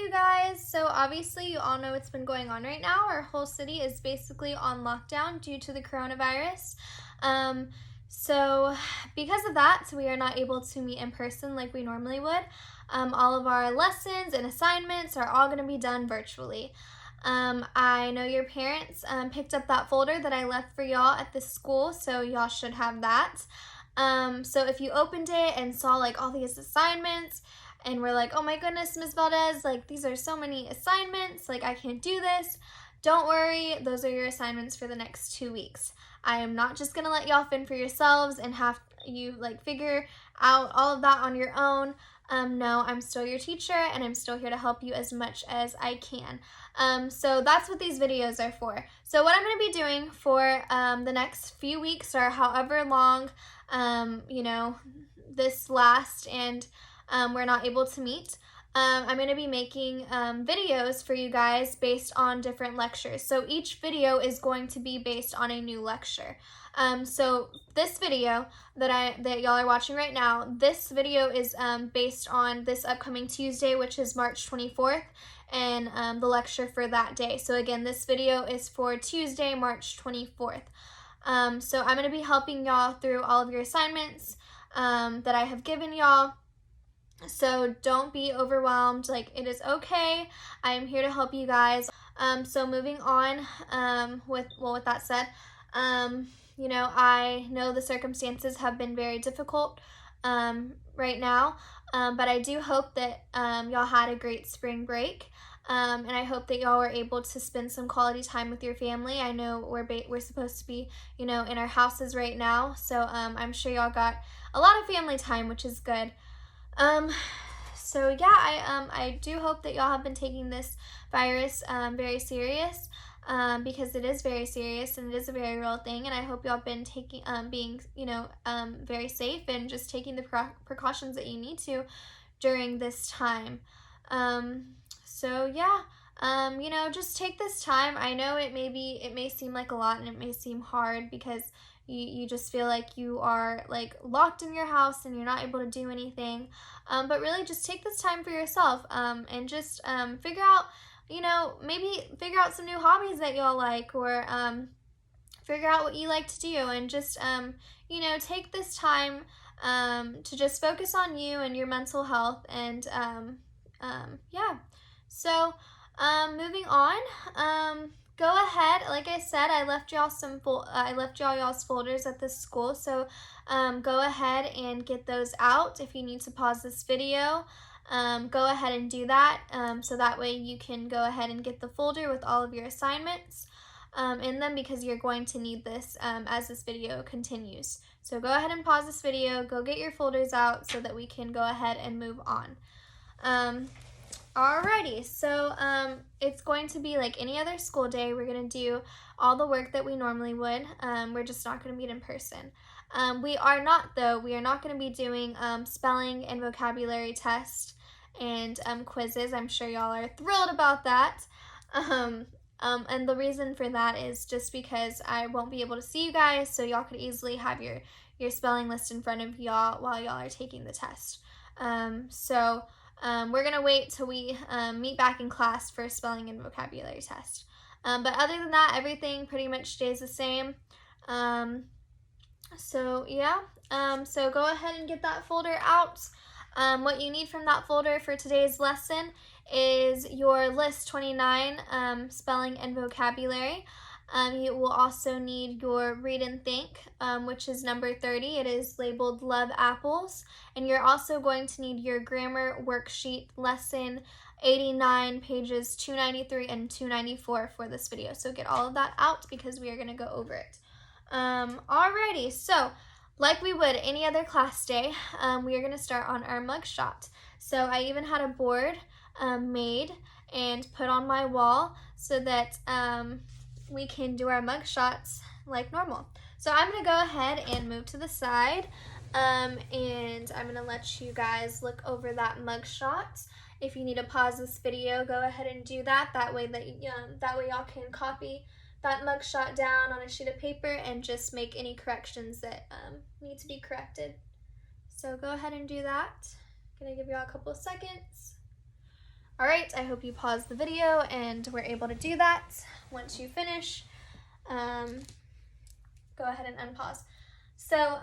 you guys. So obviously you all know what's been going on right now. Our whole city is basically on lockdown due to the coronavirus. So because of that, we are not able to meet in person like we normally would. All of our lessons and assignments are all going to be done virtually. I know your parents picked up that folder that I left for y'all at the school, so y'all should have that. So if you opened it and saw like all these assignments and we're like, oh my goodness, Ms. Valdez, like these are so many assignments, like I can't do this. Don't worry, those are your assignments for the next 2 weeks. I am not just gonna let y'all fend for yourselves and have you like figure out all of that on your own. No, I'm still your teacher and I'm still here to help you as much as I can. So that's what these videos are for. So what I'm going to be doing for the next few weeks or however long, this lasts and we're not able to meet, I'm going to be making videos for you guys based on different lectures. So each video is going to be based on a new lecture. So this video that y'all are watching right now, this video is based on this upcoming Tuesday, which is March 24th, and the lecture for that day. So again, this video is for Tuesday, March 24th. So I'm going to be helping y'all through all of your assignments that I have given y'all. So don't be overwhelmed, like it is okay. I am here to help you guys. So moving on, with that said, I know the circumstances have been very difficult right now, but I do hope that y'all had a great spring break. And I hope that y'all were able to spend some quality time with your family. I know we're supposed to be, in our houses right now, so I'm sure y'all got a lot of family time, which is good. So yeah, I do hope that y'all have been taking this virus very serious, because it is very serious and it is a very real thing, and I hope y'all been taking being very safe and just taking the precautions that you need to during this time. So yeah, just take this time. I know it may seem like a lot and it may seem hard because you just feel like you are like locked in your house and you're not able to do anything, but really just take this time for yourself, and just figure out, maybe figure out some new hobbies that y'all like, or figure out what you like to do, and just take this time to just focus on you and your mental health, and yeah. So moving on, go ahead. Like I said, I left y'all y'all's folders at this school, so go ahead and get those out. If you need to pause this video, go ahead and do that, so that way you can go ahead and get the folder with all of your assignments in them, because you're going to need this as this video continues. So go ahead and pause this video, go get your folders out so that we can go ahead and move on. Alrighty, so it's going to be like any other school day. We're going to do all the work that we normally would. We're just not going to meet in person. We are not going to be doing spelling and vocabulary tests and quizzes. I'm sure y'all are thrilled about that. And the reason for that is just because I won't be able to see you guys, so y'all could easily have your spelling list in front of y'all while y'all are taking the test. We're going to wait till we meet back in class for a spelling and vocabulary test. But other than that, everything pretty much stays the same. So go ahead and get that folder out. What you need from that folder for today's lesson is your list 29, spelling and vocabulary. You will also need your read and think, which is number 30. It is labeled Love Apples. And you're also going to need your grammar worksheet, lesson 89, pages 293 and 294 for this video. So get all of that out because we are going to go over it. Alrighty, so like we would any other class day, we are going to start on our mugshot. So I even had a board made and put on my wall so that we can do our mug shots like normal. So I'm going to go ahead and move to the side, and I'm going to let you guys look over that mug shot. If you need to pause this video, go ahead and do that. That way y'all can copy that mug shot down on a sheet of paper and just make any corrections that need to be corrected. So go ahead and do that. I'm going to give y'all a couple of seconds. All right, I hope you paused the video and were able to do that. Once you finish, go ahead and unpause. So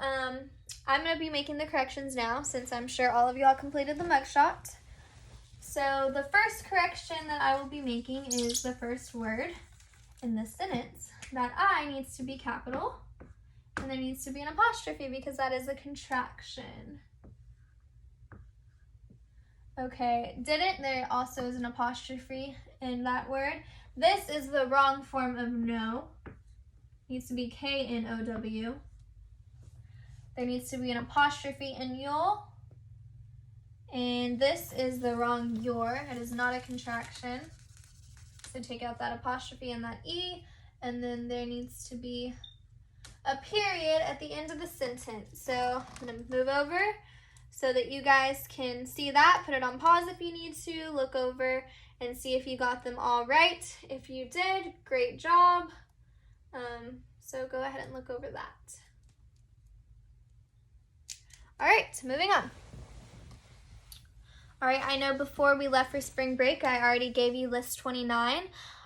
I'm going to be making the corrections now, since I'm sure all of y'all completed the mugshot. So the first correction that I will be making is the first word in this sentence. That I needs to be capital, and there needs to be an apostrophe because that is a contraction. Okay, didn't there also is an apostrophe in that word? This is the wrong form of know. Needs to be K-N-O-W. There needs to be an apostrophe in you'll. And this is the wrong your. It is not a contraction. So take out that apostrophe and that E, and then there needs to be a period at the end of the sentence. So I'm gonna move over so that you guys can see that. Put it on pause if you need to. Look over and see if you got them all right. If you did, great job. So go ahead and look over that. All right, moving on. All right, I know before we left for spring break, I already gave you list 29,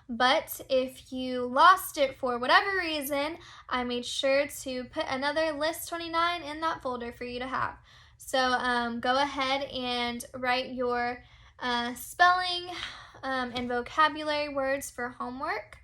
but if you lost it for whatever reason, I made sure to put another list 29 in that folder for you to have. So go ahead and write your spelling and vocabulary words for homework,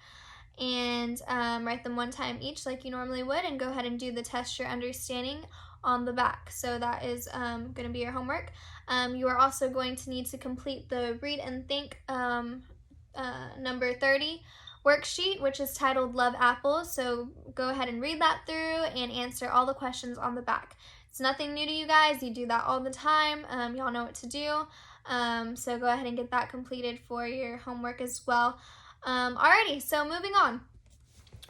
and write them one time each like you normally would, and go ahead and do the test your understanding on the back. So that is going to be your homework. You are also going to need to complete the Read and Think number 30 worksheet, which is titled Love Apples. So go ahead and read that through and answer all the questions on the back. It's nothing new to you guys. You do that all the time. Y'all know what to do. So go ahead and get that completed for your homework as well. Alrighty, so moving on.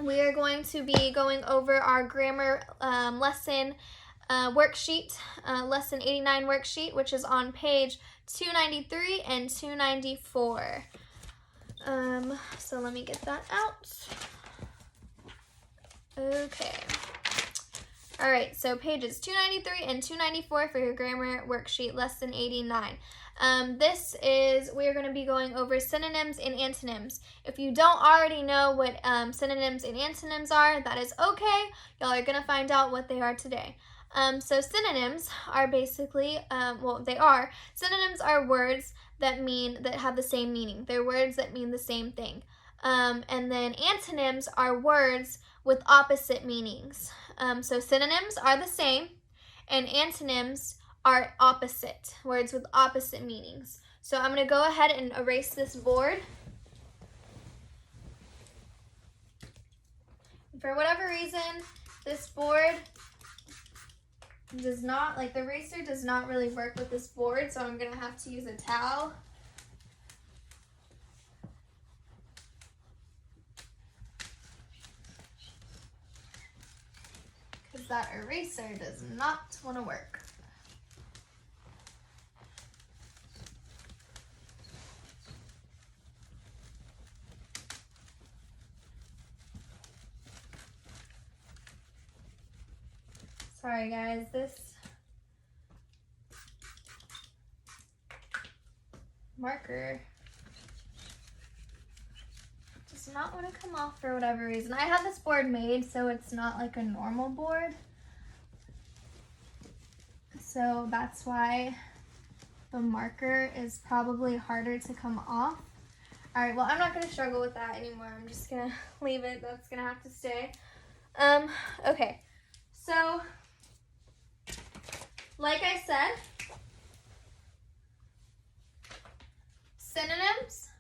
We are going to be going over our grammar lesson worksheet, lesson 89 worksheet, which is on page 293 and 294. So let me get that out. Okay. All right, so pages 293 and 294 for your grammar worksheet, lesson 89. We're going to be going over synonyms and antonyms. If you don't already know what synonyms and antonyms are, that is okay. Y'all are going to find out what they are today. So synonyms are basically, synonyms are words that have the same meaning. They're words that mean the same thing. And then antonyms are words with opposite meanings. So synonyms are the same, and antonyms are opposite, words with opposite meanings. So I'm going to go ahead and erase this board. For whatever reason, this board does not, the eraser does not really work with this board, so I'm going to have to use a towel. Because that eraser does not want to work. Sorry guys, this marker does not want to come off for whatever reason. I had this board made so it's not like a normal board. So that's why the marker is probably harder to come off. All right, well, I'm not going to struggle with that anymore. I'm just going to leave it. That's going to have to stay. Okay, so like I said, synonyms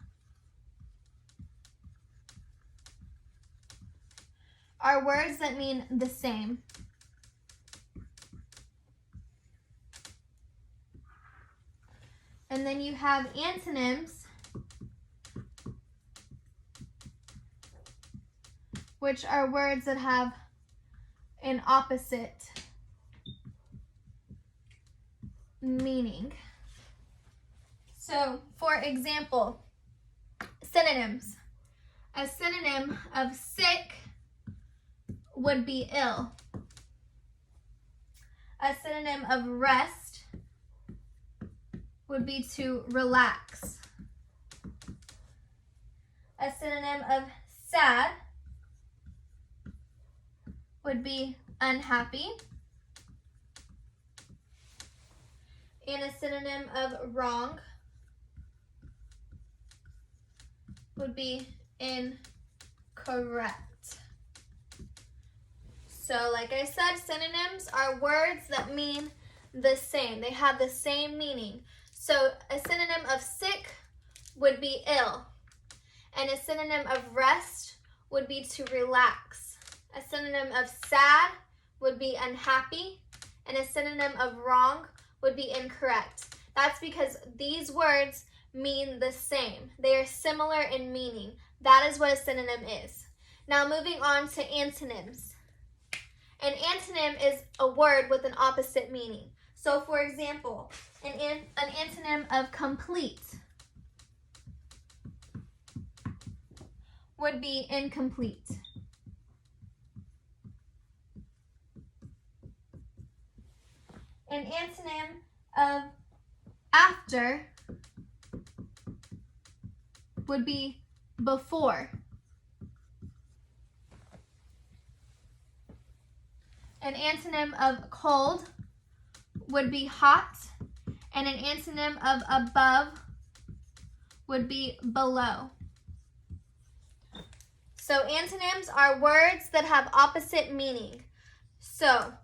are words that mean the same. And then you have antonyms, which are words that have an opposite meaning. So, for example, synonyms. A synonym of sick would be ill. A synonym of rest would be to relax. A synonym of sad would be unhappy. And a synonym of wrong would be incorrect. So like I said, synonyms are words that mean the same. They have the same meaning. So a synonym of sick would be ill. And a synonym of rest would be to relax. A synonym of sad would be unhappy. And a synonym of wrong would be incorrect. That's because these words mean the same. They are similar in meaning. That is what a synonym is. Now moving on to antonyms. An antonym is a word with an opposite meaning. So for example, an antonym of complete would be incomplete. An antonym of after would be before. An antonym of cold would be hot, and an antonym of above would be below. So antonyms are words that have opposite meaning. So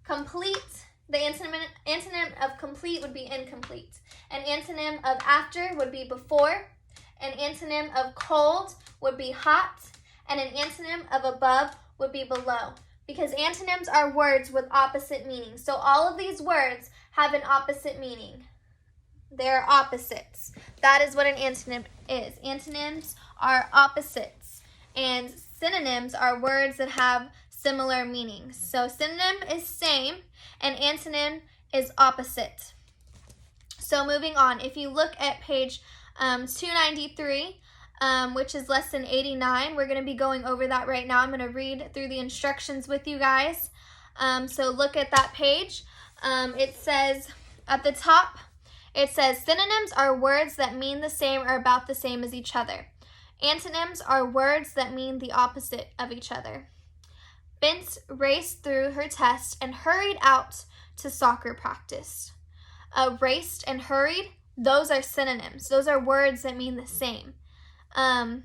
complete, the antonym of complete would be incomplete. An antonym of after would be before. An antonym of cold would be hot. And an antonym of above would be below. Because antonyms are words with opposite meanings. So all of these words have an opposite meaning. They're opposites. That is what an antonym is. Antonyms are opposites. And synonyms are words that have similar meanings. So synonym is same and antonym is opposite. So moving on, if you look at page 293, which is lesson 89. We're going to be going over that right now. I'm going to read through the instructions with you guys. So look at that page. It says at the top, it says synonyms are words that mean the same or about the same as each other. Antonyms are words that mean the opposite of each other. Bint raced through her test and hurried out to soccer practice. Raced and hurried, those are synonyms. Those are words that mean the same.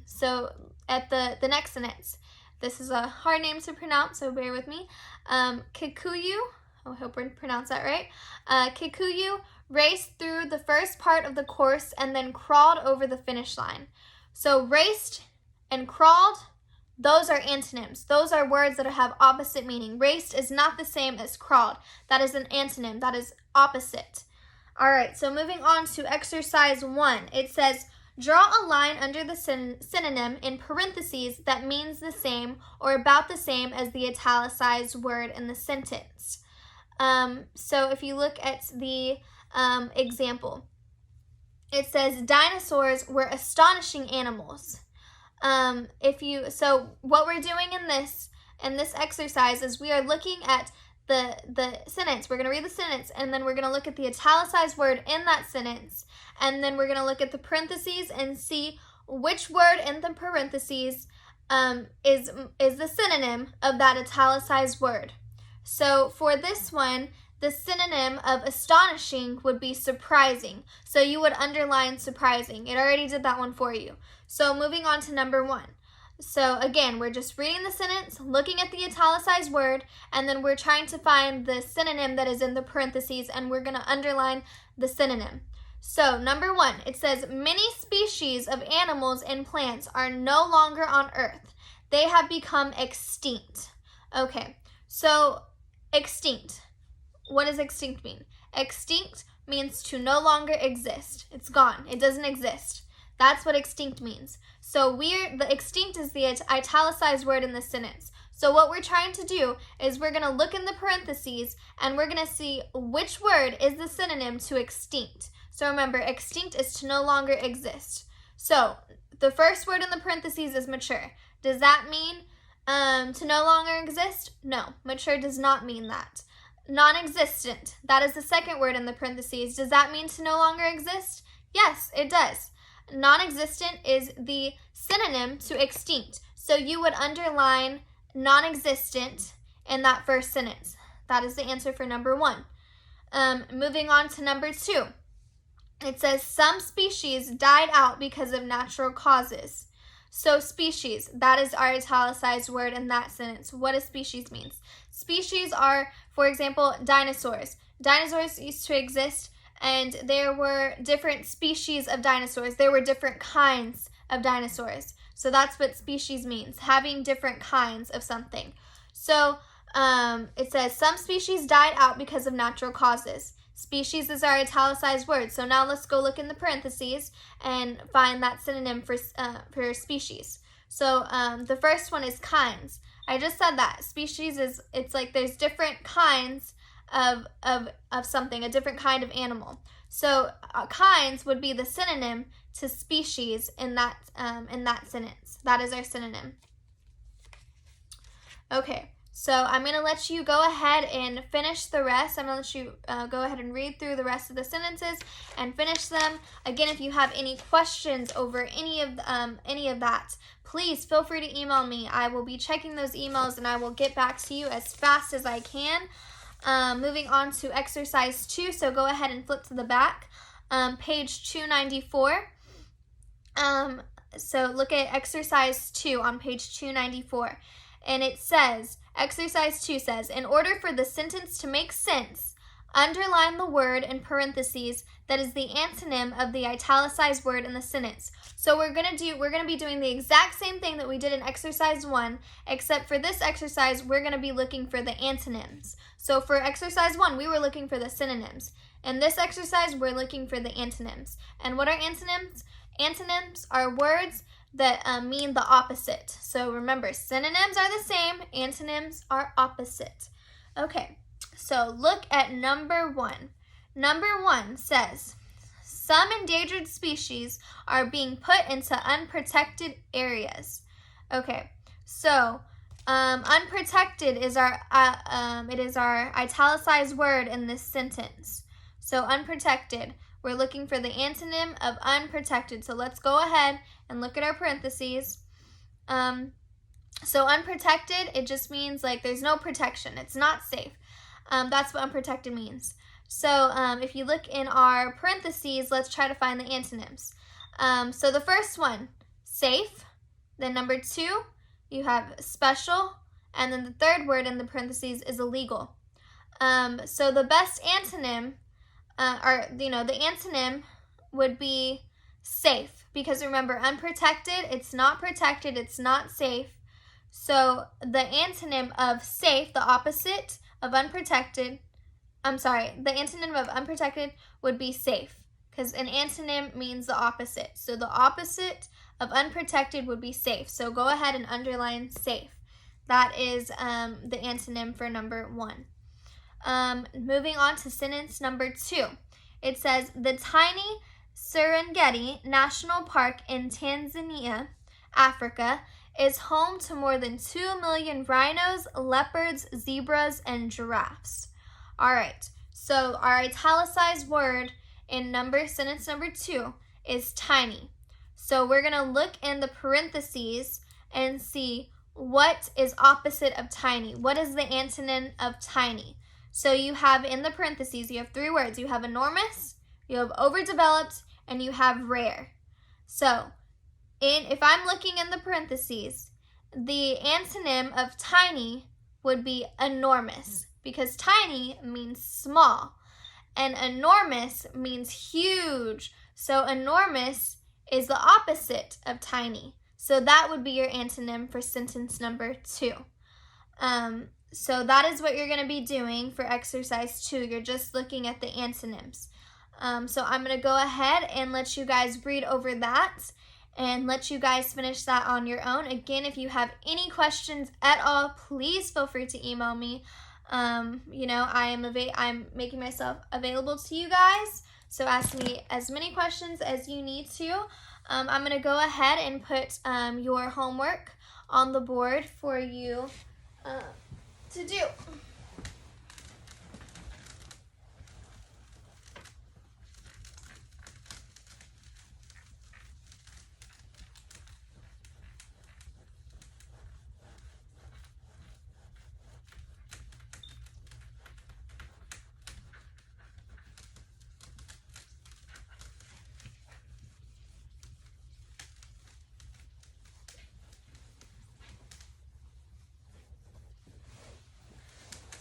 So at the next sentence, this is a hard name to pronounce, so bear with me. Kikuyu, I hope I pronounced that right. Kikuyu raced through the first part of the course and then crawled over the finish line. So raced and crawled, those are antonyms. Those are words that have opposite meaning. Raced is not the same as crawled. That is an antonym. That is opposite. All right, so moving on to exercise 1. It says, draw a line under the synonym in parentheses that means the same or about the same as the italicized word in the sentence. So if you look at the example, it says dinosaurs were astonishing animals. So what we're doing in this exercise is we are looking at the sentence. We're going to read the sentence, and then we're going to look at the italicized word in that sentence, and then we're going to look at the parentheses and see which word in the parentheses is the synonym of that italicized word. So for this one, the synonym of astonishing would be surprising. So you would underline surprising. It already did that one for you. So moving on to number 1. So again, we're just reading the sentence, looking at the italicized word, and then we're trying to find the synonym that is in the parentheses, and we're going to underline the synonym. So number 1, it says many species of animals and plants are no longer on Earth. They have become extinct. Okay, so extinct. What does extinct mean? Extinct means to no longer exist. It's gone. It doesn't exist. That's what extinct means. So the extinct is the italicized word in the sentence. So what we're trying to do is we're going to look in the parentheses and we're going to see which word is the synonym to extinct. So remember, extinct is to no longer exist. So the first word in the parentheses is mature. Does that mean to no longer exist? No, mature does not mean that. Non-existent, that is the second word in the parentheses. Does that mean to no longer exist? Yes, it does. non-existent is the synonym to extinct. So you would underline non-existent in that first sentence. That is the answer for number 1. Moving on to number 2. It says some species died out because of natural causes. So species, that is our italicized word in that sentence. What does species mean? Species are, for example, dinosaurs. Dinosaurs used to exist, and there were different species of dinosaurs. There were different kinds of dinosaurs. So that's what species means, having different kinds of something. So it says some species died out because of natural causes. Species is our italicized word. So now let's go look in the parentheses and find that synonym for species. So the first one is kinds. I just said that. Species is, it's like there's different kinds of something, a different kind of animal. So kinds would be the synonym to species in that sentence. That is our synonym. Okay. So I'm going to let you go ahead and finish the rest. I'm going to let you go ahead and read through the rest of the sentences and finish them. Again, if you have any questions over any of that, please feel free to email me. I will be checking those emails and I will get back to you as fast as I can. Moving on to exercise 2. So go ahead and flip to the back. Page 294. So look at exercise 2 on page 294. And it says, exercise 2 says, in order for the sentence to make sense, underline the word in parentheses that is the antonym of the italicized word in the sentence. So we're going to be doing the exact same thing that we did in exercise 1, except for this exercise, we're going to be looking for the antonyms. So for exercise 1, we were looking for the synonyms. In this exercise, we're looking for the antonyms. And what are antonyms? Antonyms are words that mean the opposite. So remember, synonyms are the same, antonyms are opposite. Okay, so look at number 1. Number 1 says, some endangered species are being put into unprotected areas. Okay, so unprotected is our italicized word in this sentence. So unprotected. We're looking for the antonym of unprotected. So let's go ahead and look at our parentheses. So unprotected, it just means like there's no protection. It's not safe. That's what unprotected means. So if you look in our parentheses, let's try to find the antonyms. So the first one, safe. Then number 2, you have special. And then the third word in the parentheses is illegal. So the best antonym, the antonym would be safe, because remember, unprotected, it's not protected, it's not safe. So the antonym of safe, the opposite of unprotected, the antonym of unprotected would be safe, because an antonym means the opposite. So the opposite of unprotected would be safe. So go ahead and underline safe. That is the antonym for number 1. Moving on to sentence number 2. It says, the tiny Serengeti National Park in Tanzania, Africa, is home to more than 2 million rhinos, leopards, zebras, and giraffes. All right, so our italicized word in sentence number 2 is tiny. So we're going to look in the parentheses and see what is opposite of tiny. What is the antonym of tiny? So you have in the parentheses, you have 3 words. You have enormous, you have overdeveloped, and you have rare. So if I'm looking in the parentheses, the antonym of tiny would be enormous, because tiny means small and enormous means huge. So enormous is the opposite of tiny. So that would be your antonym for sentence number 2. So that is what you're going to be doing for exercise 2. You're just looking at the antonyms. So I'm going to go ahead and let you guys read over that and let you guys finish that on your own. Again, if you have any questions at all, please feel free to email me. I'm making myself available to you guys. So ask me as many questions as you need to. I'm going to go ahead and put your homework on the board for you to do.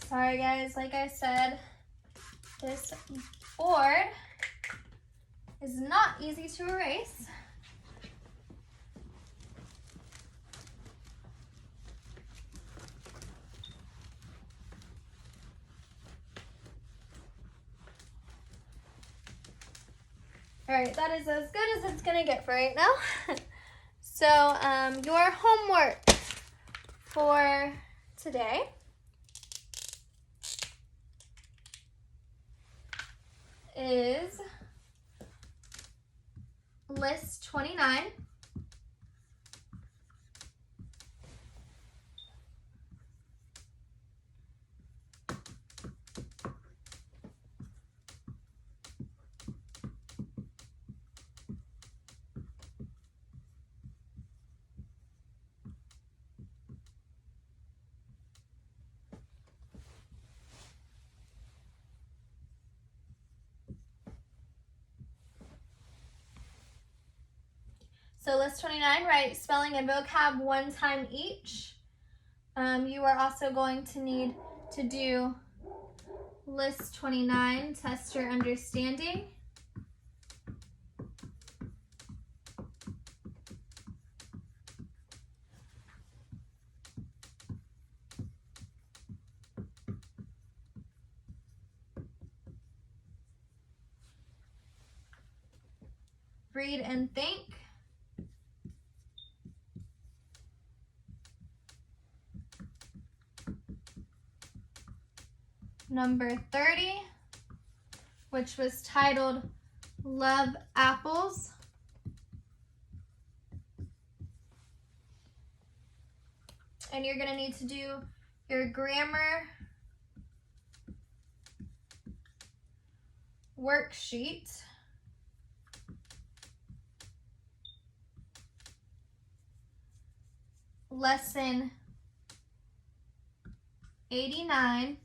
Sorry guys, like I said, this board is not easy to erase. All right, that is as good as it's gonna get for right now. So your homework for today is list 29. So list 29, write spelling and vocab one time each. You are also going to need to do list 29, test your understanding. Read and think. Number 30, which was titled Love Apples. And you're going to need to do your grammar worksheet. Lesson 89,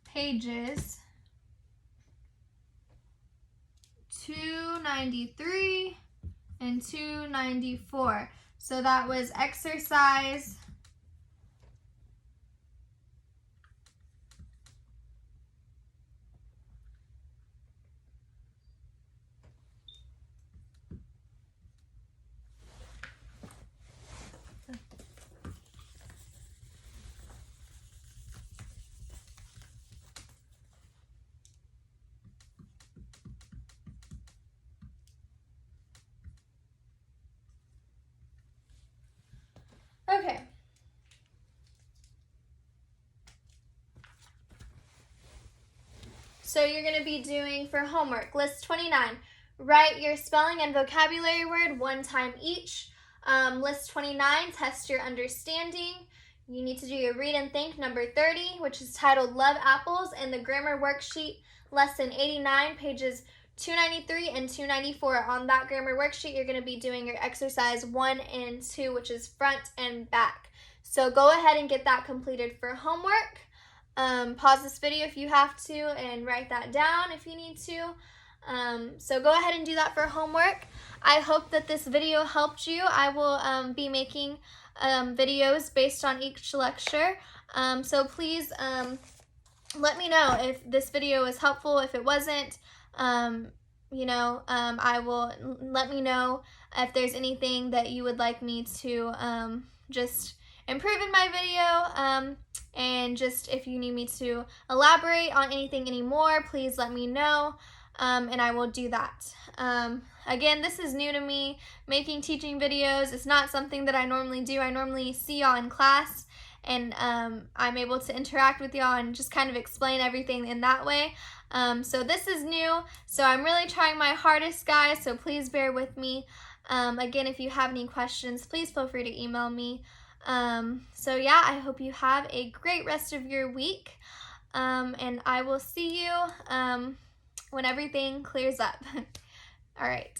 pages 293 and 294. So that was exercise Okay. So you're going to be doing for homework, list 29, write your spelling and vocabulary word one time each. List 29, test your understanding. You need to do your read and think, number 30, which is titled Love Apples, and the grammar worksheet, lesson 89, pages 293 and 294. On that grammar worksheet, you're going to be doing your exercise 1 and 2, which is front and back. So go ahead and get that completed for homework. Pause this video if you have to and write that down if you need to. So go ahead and do that for homework. I hope that this video helped you. I will be making videos based on each lecture. So please let me know if this video was helpful. If it wasn't, I will let me know if there's anything that you would like me to just improve in my video, and just if you need me to elaborate on anything anymore, please let me know, and I will do that. Again, this is new to me, making teaching videos. It's not something that I normally do. I normally see y'all in class, and I'm able to interact with y'all and just kind of explain everything in that way. So this is new, so I'm really trying my hardest, guys, so please bear with me. Again, if you have any questions, please feel free to email me. So yeah, I hope you have a great rest of your week, and I will see you when everything clears up. All right.